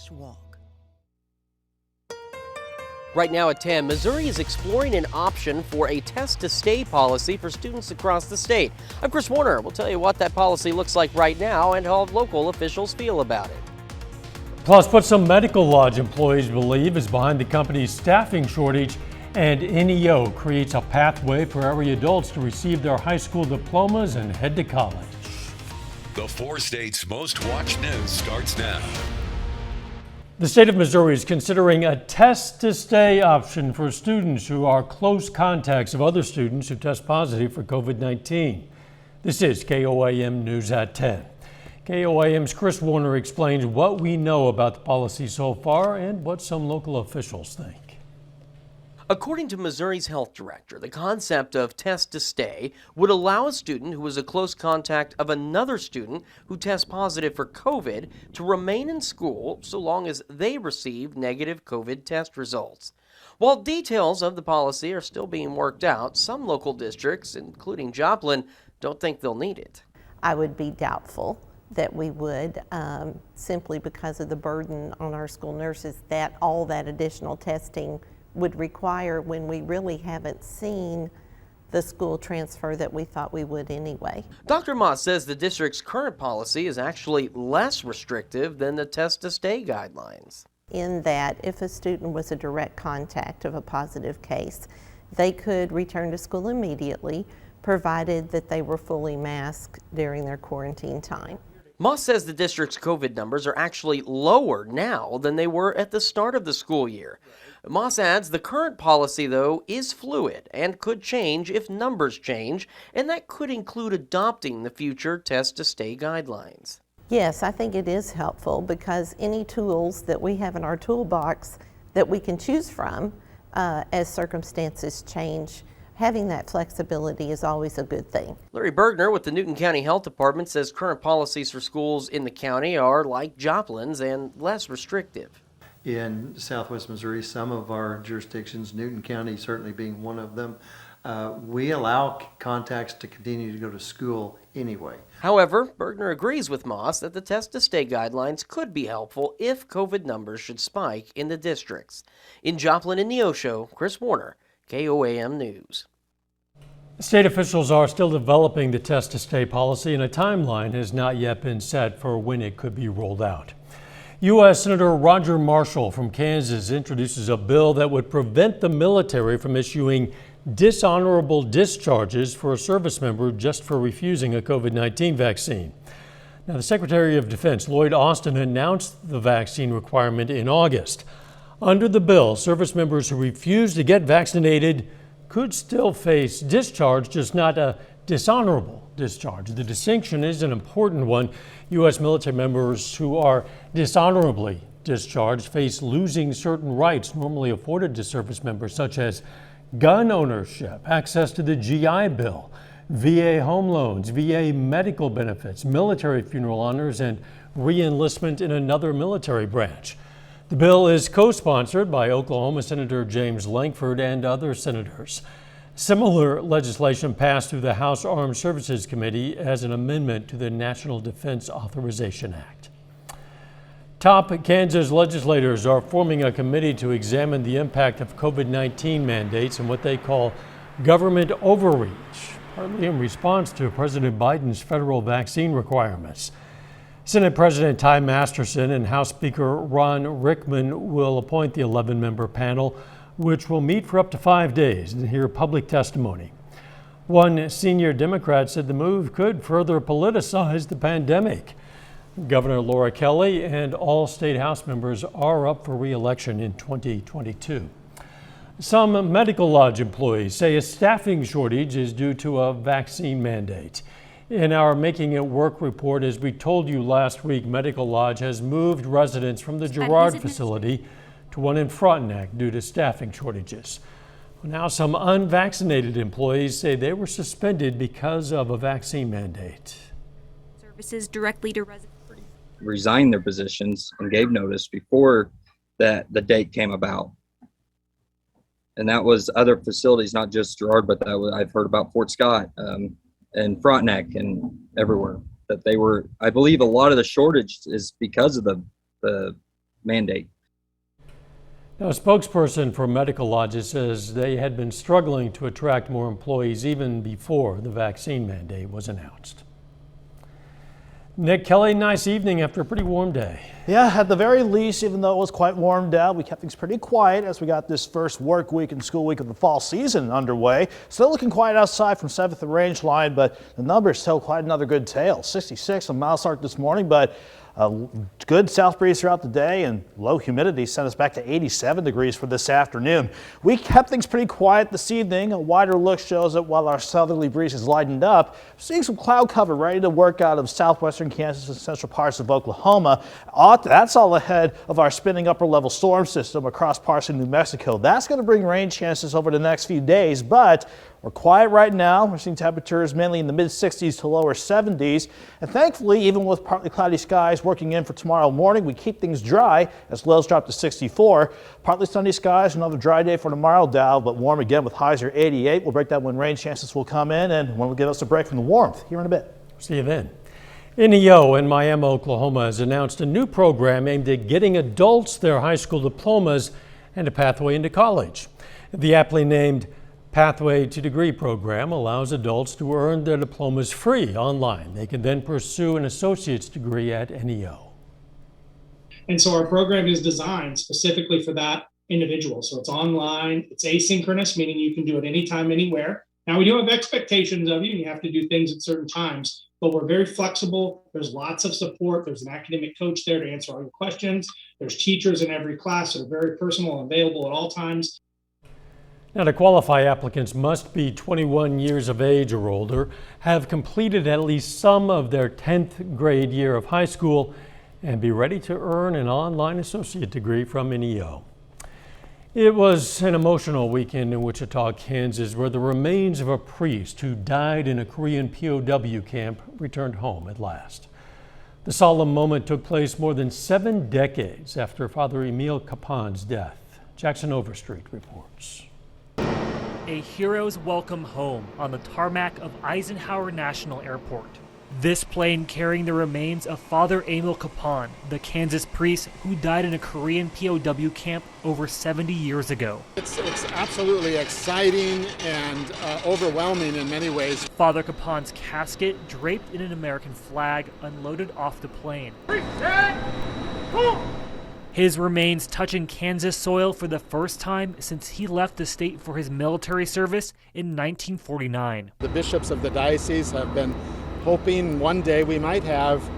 walk. Right now at 10, Missouri is exploring an option for a test-to-stay policy for students across the state. I'm Chris Warner. We'll tell you what that policy looks like right now and how local officials feel about it. Plus, what some medical lodge employees believe is behind the company's staffing shortage, and NEO creates a pathway for area adults to receive their high school diplomas and head to college. The 4 states' most watched news starts now. The state of Missouri is considering a test-to-stay option for students who are close contacts of other students who test positive for COVID-19. This is KOAM News at 10. KOAM's Chris Warner explains what we know about the policy so far and what some local officials think. According to Missouri's health director, the concept of test to stay would allow a student who is a close contact of another student who tests positive for COVID to remain in school so long as they receive negative COVID test results. While details of the policy are still being worked out, some local districts, including Joplin, don't think they'll need it. I would be doubtful that we would, simply because of the burden on our school nurses that all that additional testing would require when we really haven't seen the school transfer that we thought we would anyway. Dr. Moss says the district's current policy is actually less restrictive than the test-to-stay guidelines. In that if a student was a direct contact of a positive case, they could return to school immediately, provided that they were fully masked during their quarantine time. Moss says the district's COVID numbers are actually lower now than they were at the start of the school year. Moss adds the current policy, though, is fluid and could change if numbers change, and that could include adopting the future test-to-stay guidelines. Yes, I think it is helpful because any tools that we have in our toolbox that we can choose from as circumstances change, having that flexibility is always a good thing. Larry Bergner with the Newton County Health Department says current policies for schools in the county are like Joplin's and less restrictive. In southwest Missouri, some of our jurisdictions, Newton County certainly being one of them, we allow contacts to continue to go to school anyway. However, Bergner agrees with Moss that the test-to-stay guidelines could be helpful if COVID numbers should spike in the districts. In Joplin and Neosho, Chris Warner, KOAM News. State officials are still developing the test-to-stay policy, and a timeline has not yet been set for when it could be rolled out. U.S. Senator Roger Marshall from Kansas introduces a bill that would prevent the military from issuing dishonorable discharges for a service member just for refusing a COVID-19 vaccine. Now, the Secretary of Defense, Lloyd Austin, announced the vaccine requirement in August. Under the bill, service members who refuse to get vaccinated could still face discharge, just not a dishonorable discharge. The distinction is an important one. U.S. military members who are dishonorably discharged face losing certain rights normally afforded to service members, such as gun ownership, access to the GI Bill, VA home loans, VA medical benefits, military funeral honors, and re-enlistment in another military branch. The bill is co-sponsored by Oklahoma Senator James Lankford and other senators. Similar legislation passed through the House Armed Services Committee as an amendment to the National Defense Authorization Act. Top Kansas legislators are forming a committee to examine the impact of COVID-19 mandates and what they call government overreach, partly in response to President Biden's federal vaccine requirements. Senate President Ty Masterson and House Speaker Ron Rickman will appoint the 11-member panel, which will meet for up to 5 days and hear public testimony. One senior Democrat said the move could further politicize the pandemic. Governor Laura Kelly and all state House members are up for re-election in 2022. Some medical lodge employees say a staffing shortage is due to a vaccine mandate. In our Making It Work report, as we told you last week, Medical Lodge has moved residents from the Girard facility to one in Frontenac due to staffing shortages. Now some unvaccinated employees say they were suspended because of a vaccine mandate. Services directly to residents resigned their positions and gave notice before that the date came about. And that was other facilities, not just Girard, but I've heard about Fort Scott and Frontenac and everywhere that they were. I believe a lot of the shortage is because of the mandate. Now, a spokesperson for Medical Lodges says they had been struggling to attract more employees even before the vaccine mandate was announced. Nick Kelly, nice evening after a pretty warm day. Yeah, at the very least, even though it was quite warmed out, we kept things pretty quiet as we got this first work week and school week of the fall season underway. Still looking quiet outside from 7th and Range Line, but the numbers tell quite another good tale. 66 on Mile Start this morning, but a good south breeze throughout the day, and low humidity sent us back to 87 degrees for this afternoon. We kept things pretty quiet this evening. A wider look shows that while our southerly breeze has lightened up, seeing some cloud cover ready to work out of southwestern Kansas and central parts of Oklahoma. That's all ahead of our spinning upper level storm system across parts of New Mexico. That's going to bring rain chances over the next few days, but we're quiet right now. We're seeing temperatures mainly in the mid-60s to lower 70s. And thankfully, even with partly cloudy skies working in for tomorrow morning, we keep things dry as lows drop to 64. Partly sunny skies, another dry day for tomorrow, Dow, but warm again with highs near 88. We'll break that when rain chances will come in and when we'll give us a break from the warmth here in a bit. See you then. NEO in Miami, Oklahoma has announced a new program aimed at getting adults their high school diplomas and a pathway into college. The aptly named Pathway to Degree program allows adults to earn their diplomas free online. They can then pursue an associate's degree at NEO. And so our program is designed specifically for that individual. So it's online, it's asynchronous, meaning you can do it anytime, anywhere. Now we do have expectations of you, and you have to do things at certain times, but we're very flexible. There's lots of support. There's an academic coach there to answer all your questions. There's teachers in every class that are very personal and available at all times. Now, to qualify, applicants must be 21 years of age or older, have completed at least some of their 10th grade year of high school, and be ready to earn an online associate degree from NEO. It was an emotional weekend in Wichita, Kansas, where the remains of a priest who died in a Korean POW camp returned home at last. The solemn moment took place more than 7 decades after Father Emil Capon's death. Jackson Overstreet reports. A hero's welcome home on the tarmac of Eisenhower National Airport. This plane carrying the remains of Father Emil Capon, the Kansas priest who died in a Korean POW camp over 70 years ago. It's absolutely exciting and overwhelming in many ways. Father Capon's casket, draped in an American flag, unloaded off the plane. His remains touching Kansas soil for the first time since he left the state for his military service in 1949. The bishops of the diocese have been hoping one day we might have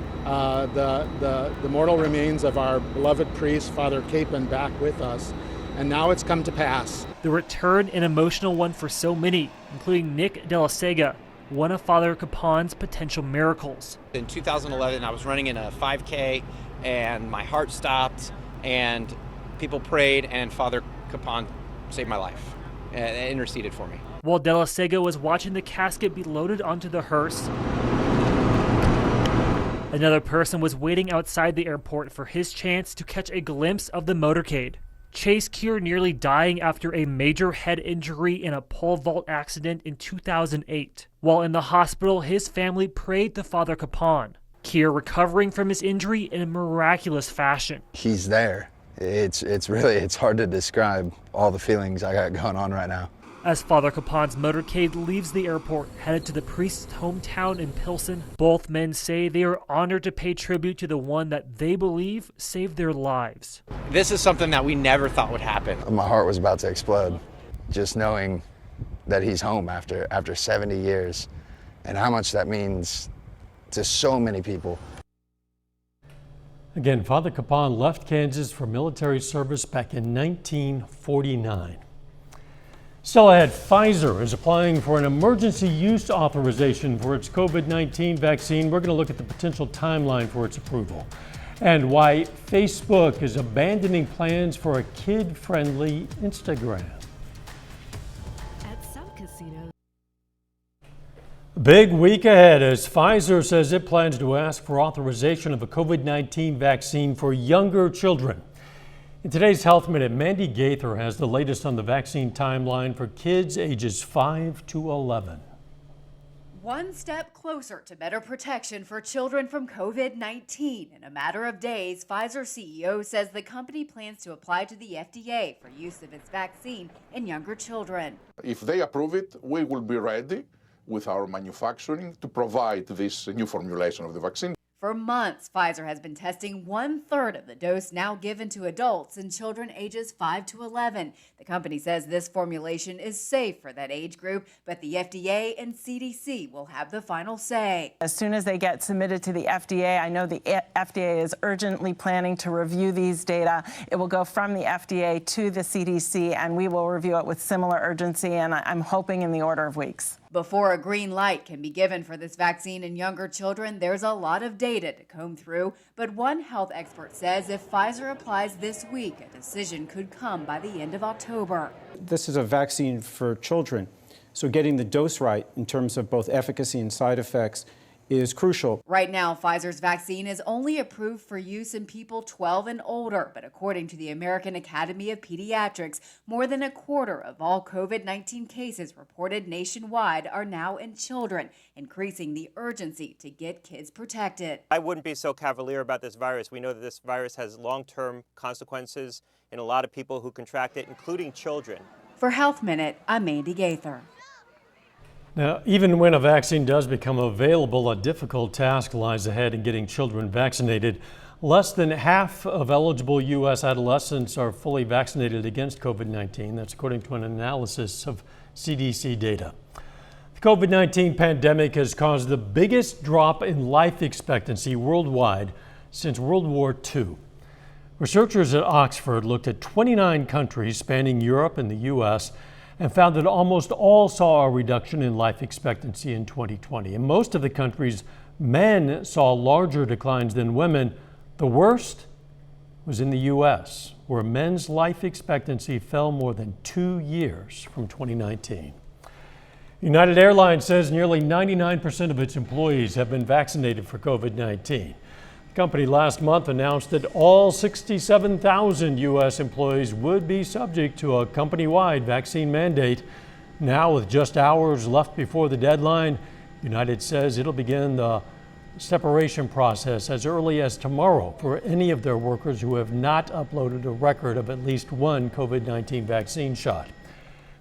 the mortal remains of our beloved priest, Father Capon, back with us. And now it's come to pass. The return, an emotional one for so many, including Nick De La Sega, one of Father Capon's potential miracles. In 2011, I was running in a 5K and my heart stopped and people prayed and Father Capon saved my life and interceded for me. While De La Sega was watching the casket be loaded onto the hearse, another person was waiting outside the airport for his chance to catch a glimpse of the motorcade. Chase Keir nearly dying after a major head injury in a pole vault accident in 2008. While in the hospital, his family prayed to Father Capon. Keir recovering from his injury in a miraculous fashion. He's there. It's hard to describe all the feelings I got going on right now. As Father Capon's motorcade leaves the airport, headed to the priest's hometown in Pilsen, both men say they are honored to pay tribute to the one that they believe saved their lives. This is something that we never thought would happen. My heart was about to explode, just knowing that he's home after 70 years and how much that means to so many people. Again, Father Capon left Kansas for military service back in 1949. Still ahead, Pfizer is applying for an emergency use authorization for its COVID-19 vaccine. We're going to look at the potential timeline for its approval and why Facebook is abandoning plans for a kid-friendly Instagram. At some casinos. Big week ahead as Pfizer says it plans to ask for authorization of a COVID-19 vaccine for younger children. In today's Health Minute, Mandy Gaither has the latest on the vaccine timeline for kids ages 5 to 11. One step closer to better protection for children from COVID-19. In a matter of days, Pfizer CEO says the company plans to apply to the FDA for use of its vaccine in younger children. If they approve it, we will be ready with our manufacturing to provide this new formulation of the vaccine. For months, Pfizer has been testing 1/3 of the dose now given to adults and children ages 5 to 11. The company says this formulation is safe for that age group, but the FDA and CDC will have the final say. As soon as they get submitted to the FDA, I know the FDA is urgently planning to review these data. It will go from the FDA to the CDC, and we will review it with similar urgency, and I'm hoping in the order of weeks. Before a green light can be given for this vaccine in younger children, there's a lot of data to comb through. But one health expert says if Pfizer applies this week, a decision could come by the end of October. This is a vaccine for children, so getting the dose right in terms of both efficacy and side effects is crucial. Right now, Pfizer's vaccine is only approved for use in people 12 and older, but according to the American Academy of Pediatrics, more than a quarter of all COVID-19 cases reported nationwide are now in children, increasing the urgency to get kids protected. I wouldn't be so cavalier about this virus. We know that this virus has long-term consequences in a lot of people who contract it, including children. For Health Minute, I'm Mandy Gaither. Now, even when a vaccine does become available, a difficult task lies ahead in getting children vaccinated. Less than half of eligible U.S. adolescents are fully vaccinated against COVID-19. That's according to an analysis of CDC data. The COVID-19 pandemic has caused the biggest drop in life expectancy worldwide since World War II. Researchers at Oxford looked at 29 countries spanning Europe and the U.S. and found that almost all saw a reduction in life expectancy in 2020. In most of the countries, men saw larger declines than women. The worst was in the U.S., where men's life expectancy fell more than 2 years from 2019. United Airlines says nearly 99% of its employees have been vaccinated for COVID-19. The company last month announced that all 67,000 U.S. employees would be subject to a company-wide vaccine mandate. Now, with just hours left before the deadline, United says it'll begin the separation process as early as tomorrow for any of their workers who have not uploaded a record of at least one COVID-19 vaccine shot.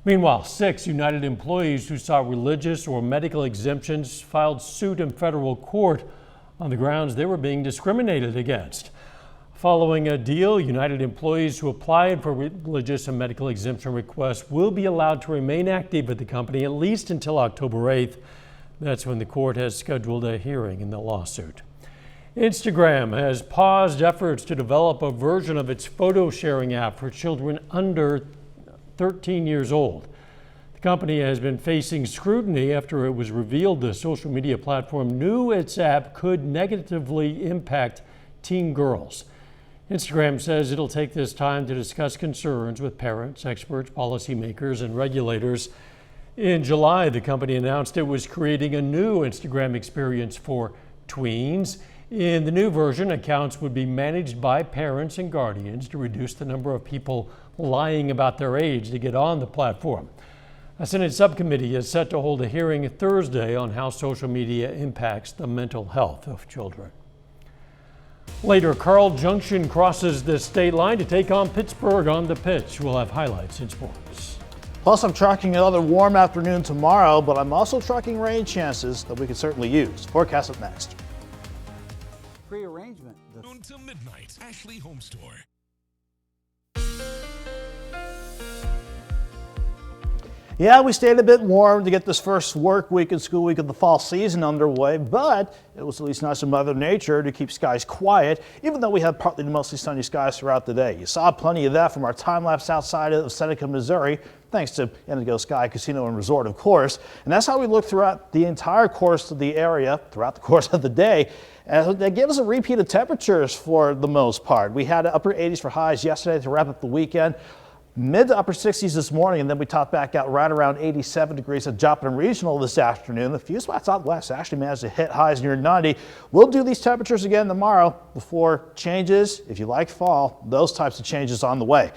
Meanwhile, 6 United employees who sought religious or medical exemptions filed suit in federal court on the grounds they were being discriminated against. Following a deal, United employees who applied for religious and medical exemption requests will be allowed to remain active at the company at least until October 8th. That's when the court has scheduled a hearing in the lawsuit. Instagram has paused efforts to develop a version of its photo sharing app for children under 13 years old. The company has been facing scrutiny after it was revealed the social media platform knew its app could negatively impact teen girls. Instagram says it'll take this time to discuss concerns with parents, experts, policymakers, and regulators. In July, the company announced it was creating a new Instagram experience for tweens. In the new version, accounts would be managed by parents and guardians to reduce the number of people lying about their age to get on the platform. A Senate subcommittee is set to hold a hearing Thursday on how social media impacts the mental health of children. Later, Carl Junction crosses the state line to take on Pittsburgh on the pitch. We'll have highlights in sports. Plus, I'm tracking another warm afternoon tomorrow, but I'm also tracking rain chances that we could certainly use. Forecast up next. Pre-arrangement. Noon to midnight, Ashley Home Store. Yeah, we stayed a bit warm to get this first work week and school week of the fall season underway, but it was at least nice of Mother Nature to keep skies quiet, even though we had partly to mostly sunny skies throughout the day. You saw plenty of that from our time lapse outside of Seneca, Missouri, thanks to Indigo Sky Casino and Resort, of course. And that's how we looked throughout the entire course of the area, throughout the course of the day. And they gave us a repeat of temperatures for the most part. We had upper 80s for highs yesterday to wrap up the weekend. Mid to upper 60s this morning, and then we topped back out right around 87 degrees at Joplin Regional this afternoon. A few spots out west actually managed to hit highs near 90. We'll do these temperatures again tomorrow before changes. If you like fall, those types of changes on the way.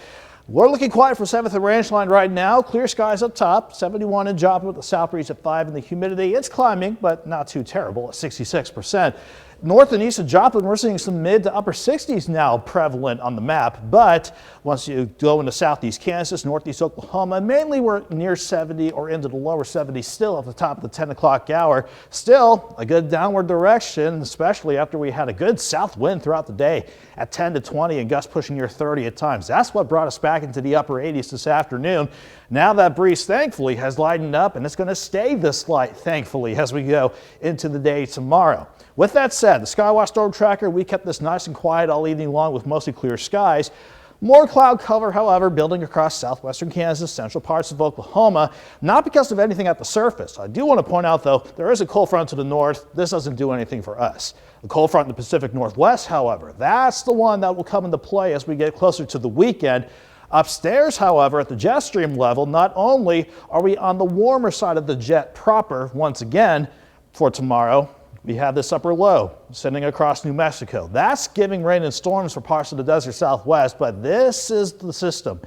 We're looking quiet for 7th and Rangeline right now. Clear skies up top, 71 in Joplin with the south breeze at 5, and the humidity, it's climbing, but not too terrible at 66%. North and east of Joplin, we're seeing some mid to upper 60s now prevalent on the map, but once you go into southeast Kansas, northeast Oklahoma, mainly we're near 70 or into the lower 70s still at the top of the 10 o'clock hour. Still a good downward direction, especially after we had a good south wind throughout the day at 10 to 20 and gusts pushing near 30 at times. That's what brought us back into the upper 80s this afternoon. Now that breeze, thankfully, has lightened up, and it's going to stay this light, thankfully, as we go into the day tomorrow. With that said, the Skywatch Storm Tracker, we kept this nice and quiet all evening long with mostly clear skies. More cloud cover, however, building across southwestern Kansas, central parts of Oklahoma, not because of anything at the surface. I do want to point out, though, there is a cold front to the north. This doesn't do anything for us. The cold front in the Pacific Northwest, however, that's the one that will come into play as we get closer to the weekend. Upstairs, however, at the jet stream level, not only are we on the warmer side of the jet proper once again for tomorrow, we have this upper low sending across New Mexico. That's giving rain and storms for parts of the desert southwest, but this is the system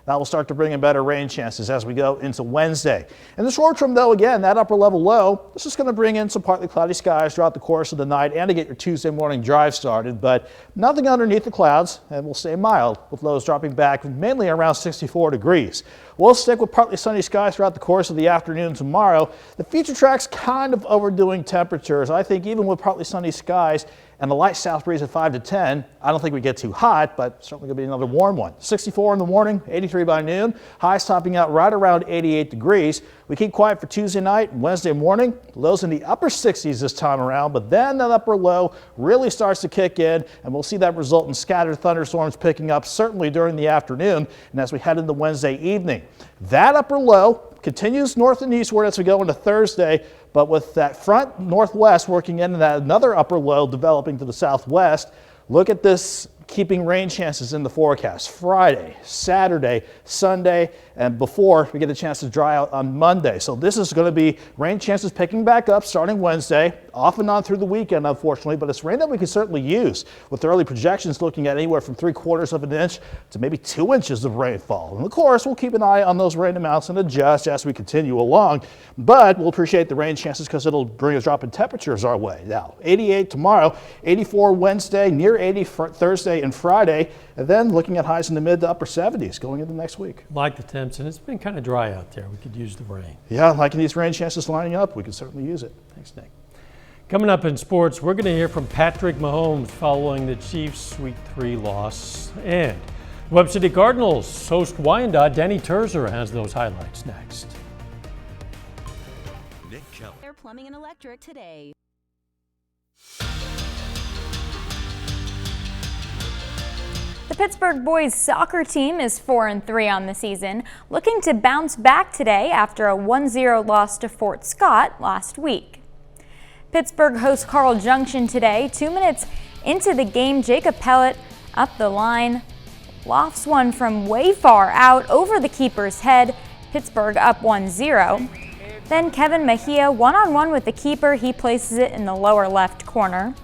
that will start to bring in better rain chances as we go into Wednesday. In the short term, though, again, that upper level low, this is going to bring in some partly cloudy skies throughout the course of the night and to get your Tuesday morning drive started, but nothing underneath the clouds, and we'll stay mild with lows dropping back mainly around 64 degrees. We'll stick with partly sunny skies throughout the course of the afternoon tomorrow. The feature track's kind of overdoing temperatures. I think even with partly sunny skies and a light south breeze at 5 to 10, I don't think we get too hot, but certainly going to be another warm one. 64 in the morning, 83 by noon, highs topping out right around 88 degrees. We keep quiet for Tuesday night and Wednesday morning, lows in the upper 60s this time around, but then that upper low really starts to kick in, and we'll see that result in scattered thunderstorms picking up certainly during the afternoon and as we head into Wednesday evening. That upper low continues north and eastward as we go into Thursday, but with that front northwest working into that another upper low developing to the southwest, look at this keeping rain chances in the forecast Friday, Saturday, Sunday, and before we get a chance to dry out on Monday. So this is going to be rain chances picking back up starting Wednesday, off and on through the weekend, unfortunately, but it's rain that we can certainly use with early projections looking at anywhere from 3/4 of an inch to maybe 2 inches of rainfall. And of course, we'll keep an eye on those rain amounts and adjust as we continue along, but we'll appreciate the rain chances because it'll bring a drop in temperatures our way. Now, 88 tomorrow, 84 Wednesday, near 80 for Thursday and Friday, and then looking at highs in the mid to upper 70s going into next week. Like the temps, and it's been kind of dry out there. We could use the rain. Yeah, liking these rain chances lining up, we can certainly use it. Thanks, Nick. Coming up in sports, we're going to hear from Patrick Mahomes following the Chiefs' Sweet 3 loss. And Webb City Cardinals host Wyandotte. Danny Terzer has those highlights next. Nick Keller. Plumbing and Electric today. The Pittsburgh boys soccer team is 4-3 on the season, looking to bounce back today after a 1-0 loss to Fort Scott last week. Pittsburgh hosts Carl Junction today. 2 minutes into the game, Jacob Pellet up the line, lofts one from way far out over the keeper's head. Pittsburgh up 1-0. Then Kevin Mejia one-on-one with the keeper. He places it in the lower left corner.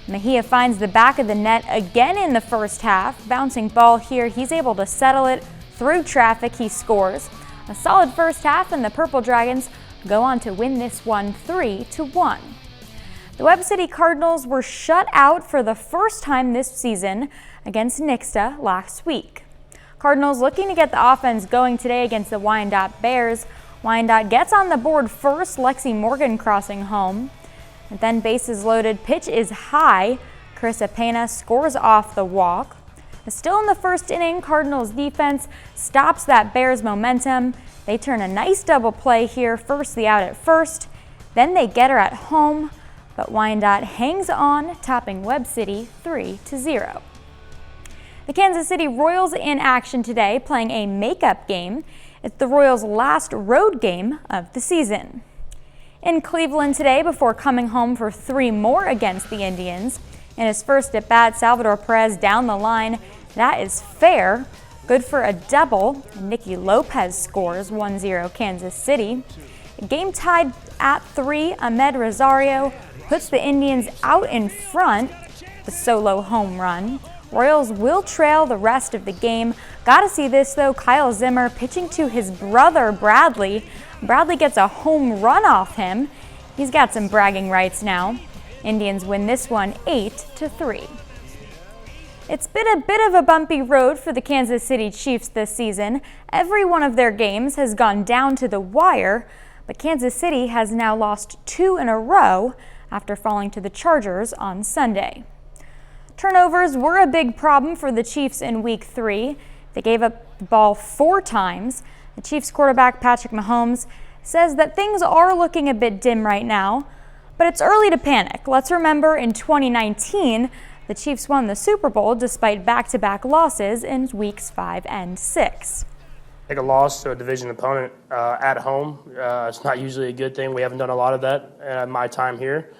Mejia finds the back of the net again in the first half. Bouncing ball here, he's able to settle it through traffic. He scores. A solid first half, and the Purple Dragons go on to win this one 3-1. The Webb City Cardinals were shut out for the first time this season against Nixta last week. Cardinals looking to get the offense going today against the Wyandotte Bears. Wyandotte gets on the board first, Lexi Morgan crossing home. And then bases loaded, pitch is high. Carissa Pena scores off the walk. Still in the first inning, Cardinals defense stops that Bears momentum. They turn a nice double play here. First the out at first, then they get her at home, but Wyandotte hangs on, topping Webb City 3-0. The Kansas City Royals in action today, playing a makeup game. It's the Royals' last road game of the season. In Cleveland today, before coming home for 3 more against the Indians. In his first at bat, Salvador Perez down the line. That is fair. Good for a double. Nicky Lopez scores 1-0 Kansas City. Game tied at 3. Ahmed Rosario puts the Indians out in front. The solo home run. Royals will trail the rest of the game. Gotta see this though, Kyle Zimmer pitching to his brother Bradley. Bradley gets a home run off him. He's got some bragging rights now. Indians win this one 8-3. It's been a bit of a bumpy road for the Kansas City Chiefs this season. Every one of their games has gone down to the wire, but Kansas City has now lost 2 in a row after falling to the Chargers on Sunday. Turnovers were a big problem for the Chiefs in Week 3. They gave up the ball 4 times. The Chiefs quarterback Patrick Mahomes says that things are looking a bit dim right now, but it's early to panic. Let's remember in 2019, the Chiefs won the Super Bowl despite back-to-back losses in Weeks 5 and 6. Take a loss to a division opponent at home, it's not usually a good thing. We haven't done a lot of that in my time here.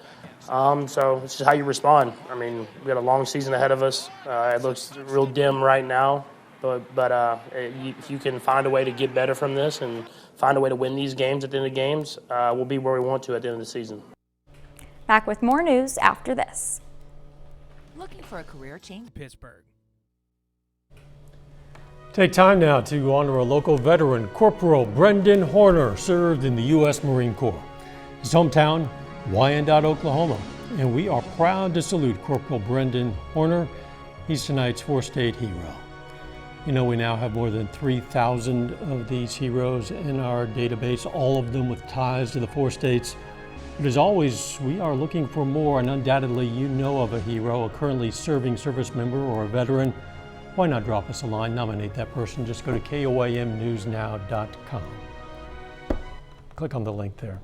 So it's just how you respond. I mean, we got a long season ahead of us. It looks real dim right now, but if you can find a way to get better from this and find a way to win these games at the end of the games, we'll be where we want to at the end of the season. Back with more news after this. Looking for a career change? Pittsburgh. Take time now to honor a local veteran. Corporal Brendan Horner served in the U.S. Marine Corps. His hometown, Wyandotte, Oklahoma. And we are proud to salute Corporal Brendan Horner. He's tonight's 4-state hero. You know, we now have more than 3,000 of these heroes in our database, all of them with ties to the 4 states. But as always, we are looking for more, and undoubtedly you know of a hero, a currently serving service member or a veteran. Why not drop us a line, nominate that person? Just go to KOAMnewsnow.com. Click on the link there.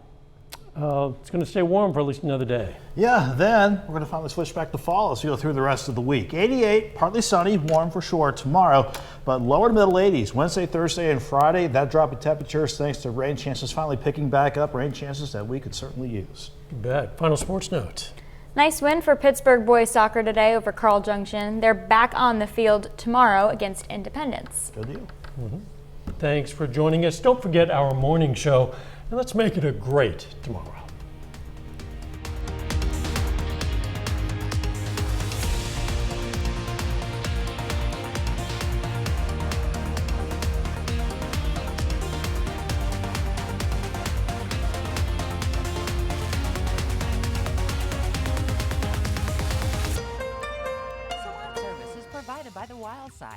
It's going to stay warm for at least another day. Yeah, then we're going to finally switch back to fall as we go through the rest of the week. 88, partly sunny, warm for sure tomorrow, but lower to middle 80s. Wednesday, Thursday, and Friday, that drop in temperatures thanks to rain chances finally picking back up, rain chances that we could certainly use. You bet. Final sports note. Nice win for Pittsburgh boys soccer today over Carl Junction. They're back on the field tomorrow against Independence. Good deal. Thanks for joining us. Don't forget our morning show, and let's make it a great tomorrow.